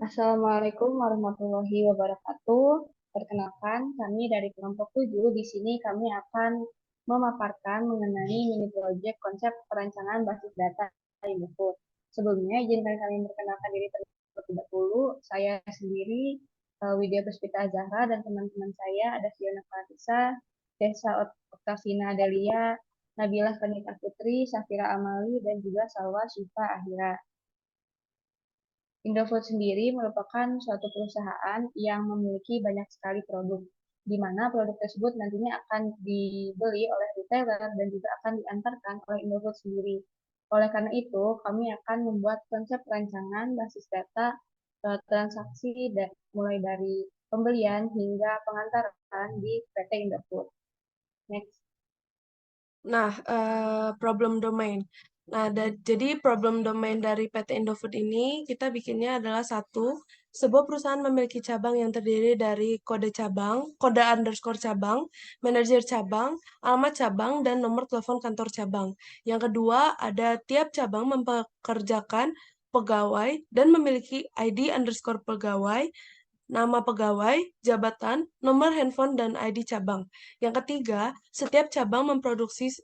Assalamualaikum warahmatullahi wabarakatuh. Perkenalkan, kami dari kelompok 7. Di sini kami akan memaparkan mengenai mini project konsep perancangan basis data Indofood. Sebelumnya, izinkan kami memperkenalkan diri terlebih dahulu. Saya sendiri, Widya Puspita Zahra, dan teman-teman saya ada Fiona Clarissa, Desa Oktavina Delia, Nabilah Kanita Putri, Safira Amali, dan juga Salwa Syifa Ahira. Indofood sendiri merupakan suatu perusahaan yang memiliki banyak sekali produk, di mana produk tersebut nantinya akan dibeli oleh retailer dan juga akan diantarkan oleh Indofood sendiri. Oleh karena itu, kami akan membuat konsep rancangan basis data transaksi mulai dari pembelian hingga pengantaran di PT Indofood. Next. Nah, problem domain. Nah, jadi problem domain dari PT Indofood ini kita bikinnya adalah sebuah perusahaan memiliki cabang yang terdiri dari kode cabang, kode underscore cabang, manajer cabang, alamat cabang, dan nomor telepon kantor cabang. Yang kedua, ada tiap cabang mempekerjakan pegawai dan memiliki ID underscore pegawai, nama pegawai, jabatan, nomor handphone, dan ID cabang. Yang ketiga, setiap cabang memproduksi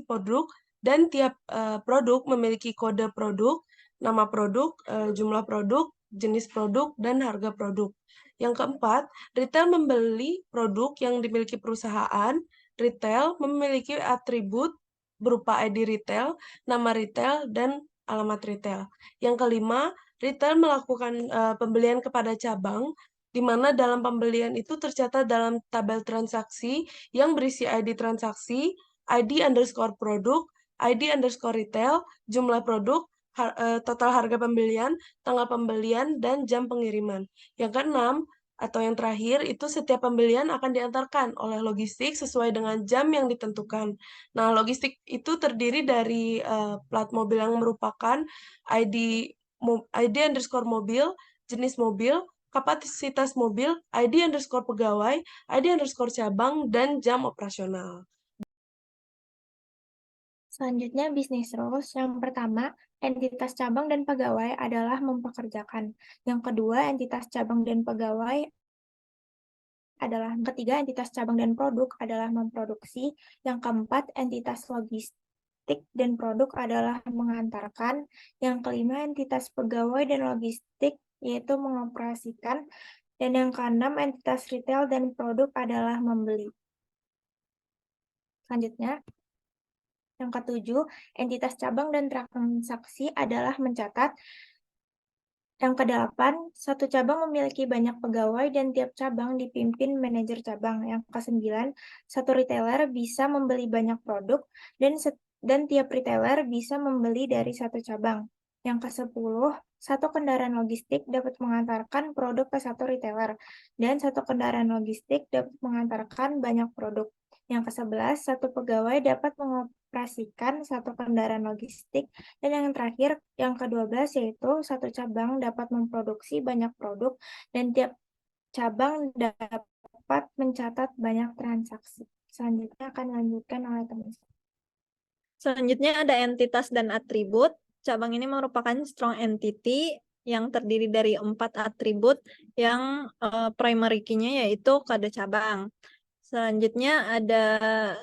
produk dan tiap produk memiliki kode produk, nama produk, jumlah produk, jenis produk, dan harga produk. Yang keempat, retail membeli produk yang dimiliki perusahaan. Retail memiliki atribut berupa ID retail, nama retail, dan alamat retail. Yang kelima, retail melakukan pembelian kepada cabang, di mana dalam pembelian itu tercatat dalam tabel transaksi yang berisi ID transaksi, ID underscore produk, ID underscore retail, jumlah produk, total harga pembelian, tanggal pembelian, dan jam pengiriman. Yang keenam, atau yang terakhir, itu setiap pembelian akan diantarkan oleh logistik sesuai dengan jam yang ditentukan. Nah, logistik itu terdiri dari plat mobil yang merupakan ID, ID underscore mobil, jenis mobil, kapasitas mobil, ID underscore pegawai, ID underscore cabang, dan jam operasional. Selanjutnya, bisnis rules. Yang pertama, entitas cabang dan pegawai adalah mempekerjakan. Yang kedua, entitas cabang dan pegawai adalah yang ketiga, entitas cabang dan produk adalah memproduksi. Yang keempat, entitas logistik dan produk adalah mengantarkan. Yang kelima, entitas pegawai dan logistik yaitu mengoperasikan. Dan yang keenam, entitas retail dan produk adalah membeli. Selanjutnya, yang ketujuh, entitas cabang dan transaksi adalah mencatat. Yang kedelapan, satu cabang memiliki banyak pegawai dan tiap cabang dipimpin manajer cabang. Yang kesembilan, satu retailer bisa membeli banyak produk dan tiap retailer bisa membeli dari satu cabang. Yang kesepuluh, satu kendaraan logistik dapat mengantarkan produk ke satu retailer dan satu kendaraan logistik dapat mengantarkan banyak produk. Yang ke-11, satu pegawai dapat mengoperasikan satu kendaraan logistik. Dan yang terakhir, yang ke-12, yaitu satu cabang dapat memproduksi banyak produk dan tiap cabang dapat mencatat banyak transaksi. Selanjutnya akan dilanjutkan oleh teman saya. Selanjutnya ada entitas dan atribut. Cabang ini merupakan strong entity yang terdiri dari 4 atribut yang primary key-nya yaitu kode cabang. Selanjutnya ada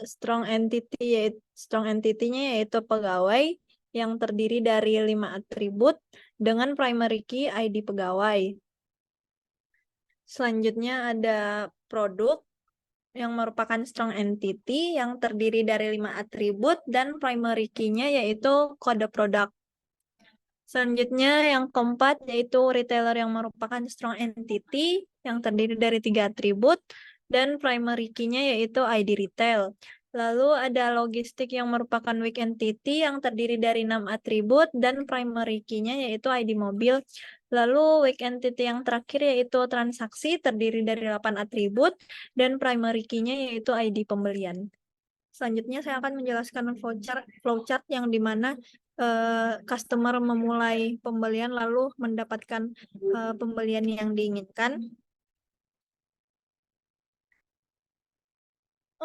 strong entity-nya yaitu pegawai yang terdiri dari 5 atribut dengan primary key ID pegawai. Selanjutnya ada produk yang merupakan strong entity yang terdiri dari 5 atribut dan primary key-nya yaitu kode produk. Selanjutnya yang keempat yaitu retailer yang merupakan strong entity yang terdiri dari 3 atribut dan primary key-nya yaitu ID retail. Lalu ada logistik yang merupakan weak entity yang terdiri dari 6 atribut dan primary key-nya yaitu ID mobil. Lalu weak entity yang terakhir yaitu transaksi terdiri dari 8 atribut dan primary key-nya yaitu ID pembelian. Selanjutnya saya akan menjelaskan flowchart yang dimana customer memulai pembelian lalu mendapatkan pembelian yang diinginkan.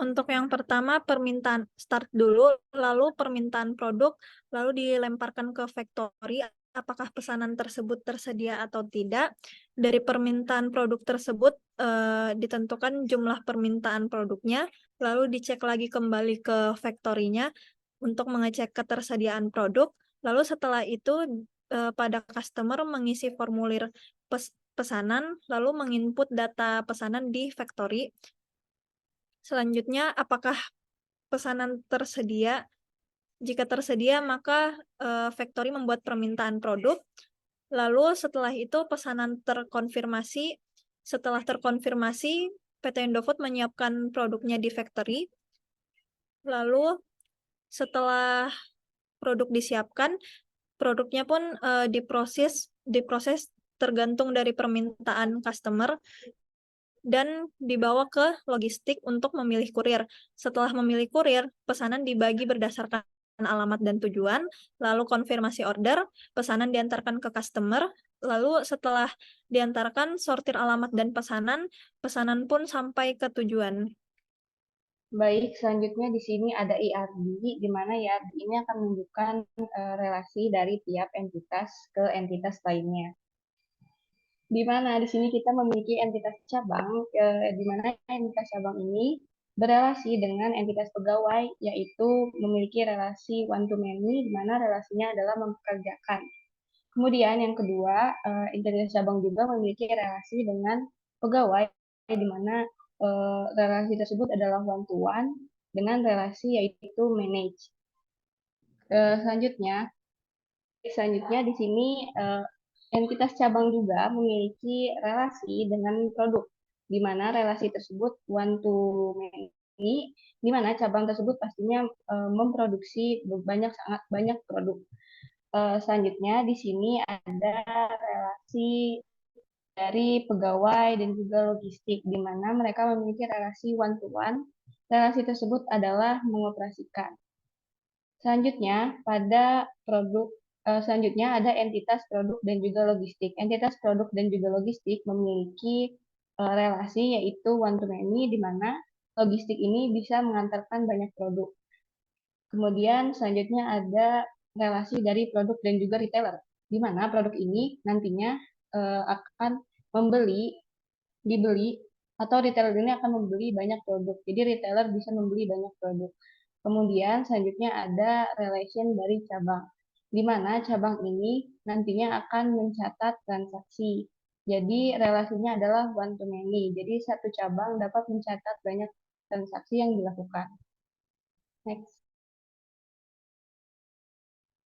Untuk yang pertama permintaan start dulu, lalu permintaan produk, lalu dilemparkan ke factory apakah pesanan tersebut tersedia atau tidak. Dari permintaan produk tersebut ditentukan jumlah permintaan produknya, lalu dicek lagi kembali ke factory-nya untuk mengecek ketersediaan produk. Lalu setelah itu pada customer mengisi formulir pesanan, lalu menginput data pesanan di factory. Selanjutnya, apakah pesanan tersedia? Jika tersedia, maka factory membuat permintaan produk. Lalu setelah itu pesanan terkonfirmasi. Setelah terkonfirmasi, PT Indofood menyiapkan produknya di factory. Lalu setelah produk disiapkan, produknya pun diproses tergantung dari permintaan customer dan dibawa ke logistik untuk memilih kurir. Setelah memilih kurir, pesanan dibagi berdasarkan alamat dan tujuan, lalu konfirmasi order, pesanan diantarkan ke customer, lalu setelah diantarkan sortir alamat dan pesanan pun sampai ke tujuan. Baik, selanjutnya di sini ada IRD, di mana IRD ini akan menunjukkan relasi dari tiap entitas ke entitas lainnya. Di mana di sini kita memiliki entitas cabang, di mana entitas cabang ini berelasi dengan entitas pegawai, yaitu memiliki relasi one to many, di mana relasinya adalah mempekerjakan. Kemudian yang kedua, entitas cabang juga memiliki relasi dengan pegawai, di mana relasi tersebut adalah one to one dengan relasi yaitu manage. Selanjutnya di sini entitas cabang juga memiliki relasi dengan produk, di mana relasi tersebut one to many, di mana cabang tersebut pastinya memproduksi sangat banyak produk. Selanjutnya di sini ada relasi dari pegawai dan juga logistik, di mana mereka memiliki relasi one to one. Relasi tersebut adalah mengoperasikan. Selanjutnya ada entitas produk dan juga logistik. Entitas produk dan juga logistik memiliki relasi yaitu one to many, di mana logistik ini bisa mengantarkan banyak produk. Kemudian selanjutnya ada relasi dari produk dan juga retailer, di mana produk ini nantinya akan dibeli, atau retailer ini akan membeli banyak produk. Jadi retailer bisa membeli banyak produk. Kemudian selanjutnya ada relation dari cabang, di mana cabang ini nantinya akan mencatat transaksi. Jadi relasinya adalah one to many. Jadi satu cabang dapat mencatat banyak transaksi yang dilakukan. Next.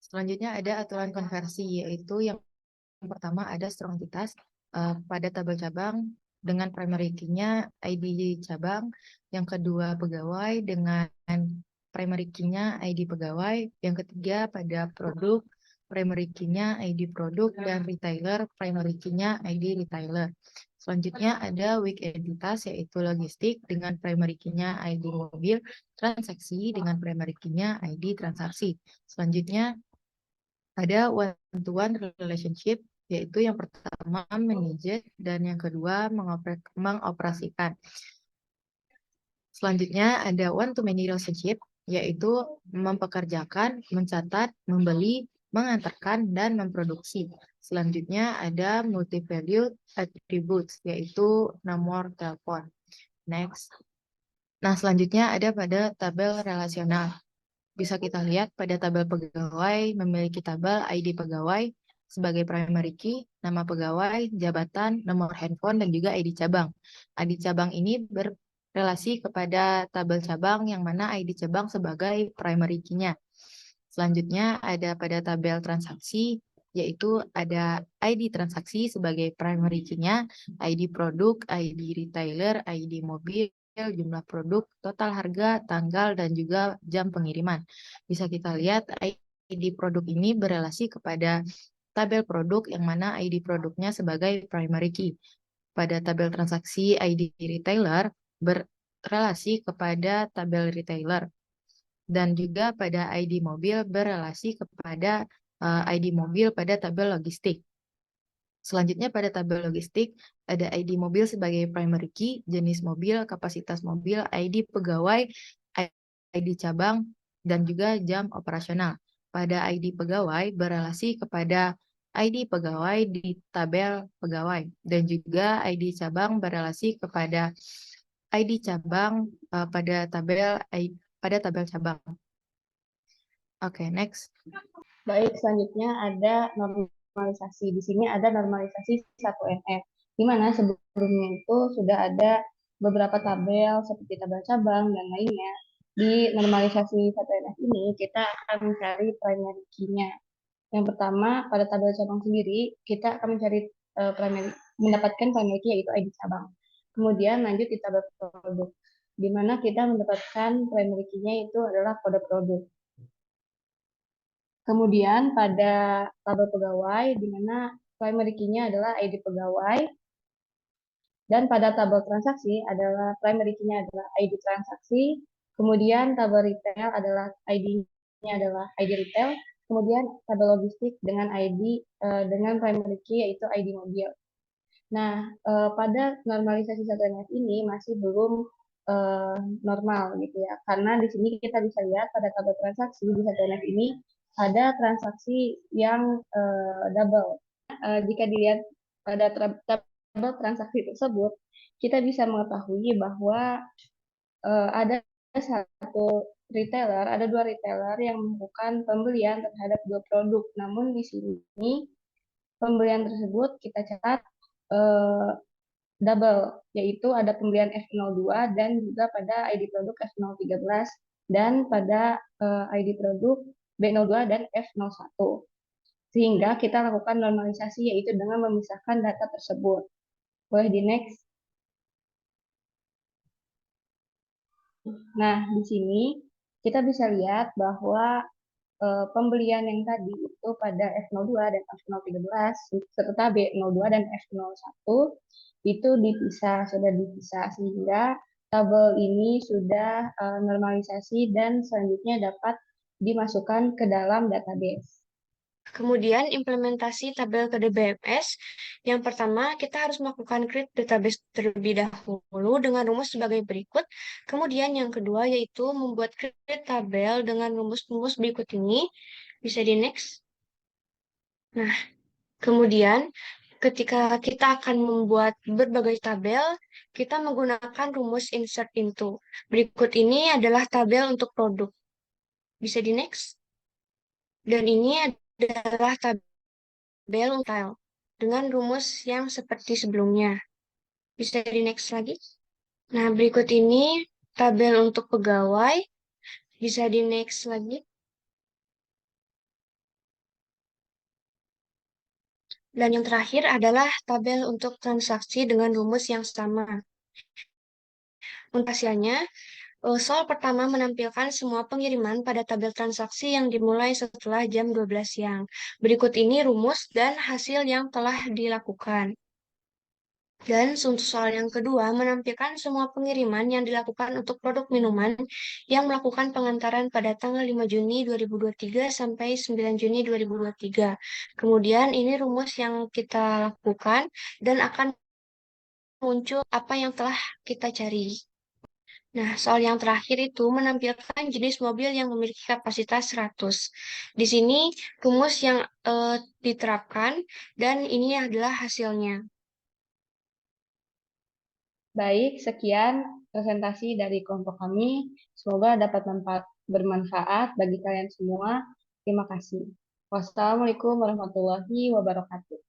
Selanjutnya ada aturan konversi, yaitu yang pertama ada strong entitas pada tabel cabang dengan primary key-nya ID cabang, yang kedua pegawai dengan primary key-nya ID pegawai, yang ketiga pada produk primary key-nya ID produk, dan retailer primary key-nya ID retailer. Selanjutnya ada weak entitas, yaitu logistik dengan primary key-nya ID mobil, transaksi dengan primary key-nya ID transaksi. Selanjutnya ada one-to-one relationship, yaitu yang pertama manage dan yang kedua mengoperasikan. Selanjutnya ada one-to-many relationship, yaitu mempekerjakan, mencatat, membeli, mengantarkan, dan memproduksi. Selanjutnya ada multi-value attributes, yaitu nomor telepon. Next. Nah, selanjutnya ada pada tabel relasional. Bisa kita lihat pada tabel pegawai memiliki tabel ID pegawai sebagai primary key, nama pegawai, jabatan, nomor handphone, dan juga ID cabang. ID cabang ini berrelasi kepada tabel cabang yang mana ID cabang sebagai primary key-nya. Selanjutnya ada pada tabel transaksi, yaitu ada ID transaksi sebagai primary key-nya, ID produk, ID retailer, ID mobil, jumlah produk, total harga, tanggal, dan juga jam pengiriman. Bisa kita lihat ID produk ini berrelasi kepada tabel produk yang mana ID produknya sebagai primary key. Pada tabel transaksi ID retailer berrelasi kepada tabel retailer. Dan juga pada ID mobil berrelasi kepada ID mobil pada tabel logistik. Selanjutnya pada tabel logistik ada ID mobil sebagai primary key, jenis mobil, kapasitas mobil, ID pegawai, ID cabang, dan juga jam operasional. Pada ID pegawai berrelasi kepada ID pegawai di tabel pegawai dan juga ID cabang berelasi kepada ID cabang pada tabel cabang. Oke, next. Baik, selanjutnya ada normalisasi. Di sini ada normalisasi 1NF, di mana sebelumnya itu sudah ada beberapa tabel seperti tabel cabang dan lainnya. Di normalisasi 1NF ini, kita akan mencari primary key-nya. Yang pertama, pada tabel cabang sendiri, kita akan mencari mendapatkan primary key yaitu ID cabang. Kemudian lanjut di tabel produk, di mana kita mendapatkan primary key-nya itu adalah kode produk. Kemudian pada tabel pegawai, di mana primary key-nya adalah ID pegawai, dan pada tabel transaksi adalah primary key-nya adalah ID transaksi. Kemudian tabel retail adalah ID-nya adalah ID retail. Kemudian tabel logistik dengan ID dengan primary key yaitu ID mobil. Nah, pada normalisasi 1NF ini masih belum normal gitu ya, karena di sini kita bisa lihat pada tabel transaksi di 1NF ini ada transaksi yang double. Jika dilihat pada tabel transaksi tersebut, kita bisa mengetahui bahwa ada dua retailer yang melakukan pembelian terhadap dua produk. Namun di sini pembelian tersebut kita catat double, yaitu ada pembelian F02 dan juga pada ID produk F013 dan pada ID produk B02 dan F01. Sehingga kita lakukan normalisasi yaitu dengan memisahkan data tersebut. Boleh di next. Nah, di sini kita bisa lihat bahwa pembelian yang tadi itu pada F02 dan F013 serta B02 dan F01 itu sudah dipisah sehingga tabel ini sudah normalisasi dan selanjutnya dapat dimasukkan ke dalam database. Kemudian implementasi tabel kode BMS. Yang pertama, kita harus melakukan create database terlebih dahulu dengan rumus sebagai berikut. Kemudian yang kedua yaitu membuat create tabel dengan rumus-rumus berikut ini. Bisa di next. Nah, kemudian ketika kita akan membuat berbagai tabel, kita menggunakan rumus insert into. Berikut ini adalah tabel untuk produk. Bisa di next. Dan ini adalah tabel untuk dengan rumus yang seperti sebelumnya. Bisa di next lagi. Nah, berikut ini tabel untuk pegawai. Bisa di next lagi. Dan yang terakhir adalah tabel untuk transaksi dengan rumus yang sama. Untuk hasilnya, soal pertama menampilkan semua pengiriman pada tabel transaksi yang dimulai setelah jam 12 siang. Berikut ini rumus dan hasil yang telah dilakukan. Dan untuk soal yang kedua menampilkan semua pengiriman yang dilakukan untuk produk minuman yang melakukan pengantaran pada tanggal 5 Juni 2023 sampai 9 Juni 2023. Kemudian ini rumus yang kita lakukan dan akan muncul apa yang telah kita cari. Nah, soal yang terakhir itu menampilkan jenis mobil yang memiliki kapasitas 100. Di sini rumus yang diterapkan dan ini adalah hasilnya. Baik, sekian presentasi dari kelompok kami. Semoga dapat bermanfaat bagi kalian semua. Terima kasih. Wassalamualaikum warahmatullahi wabarakatuh.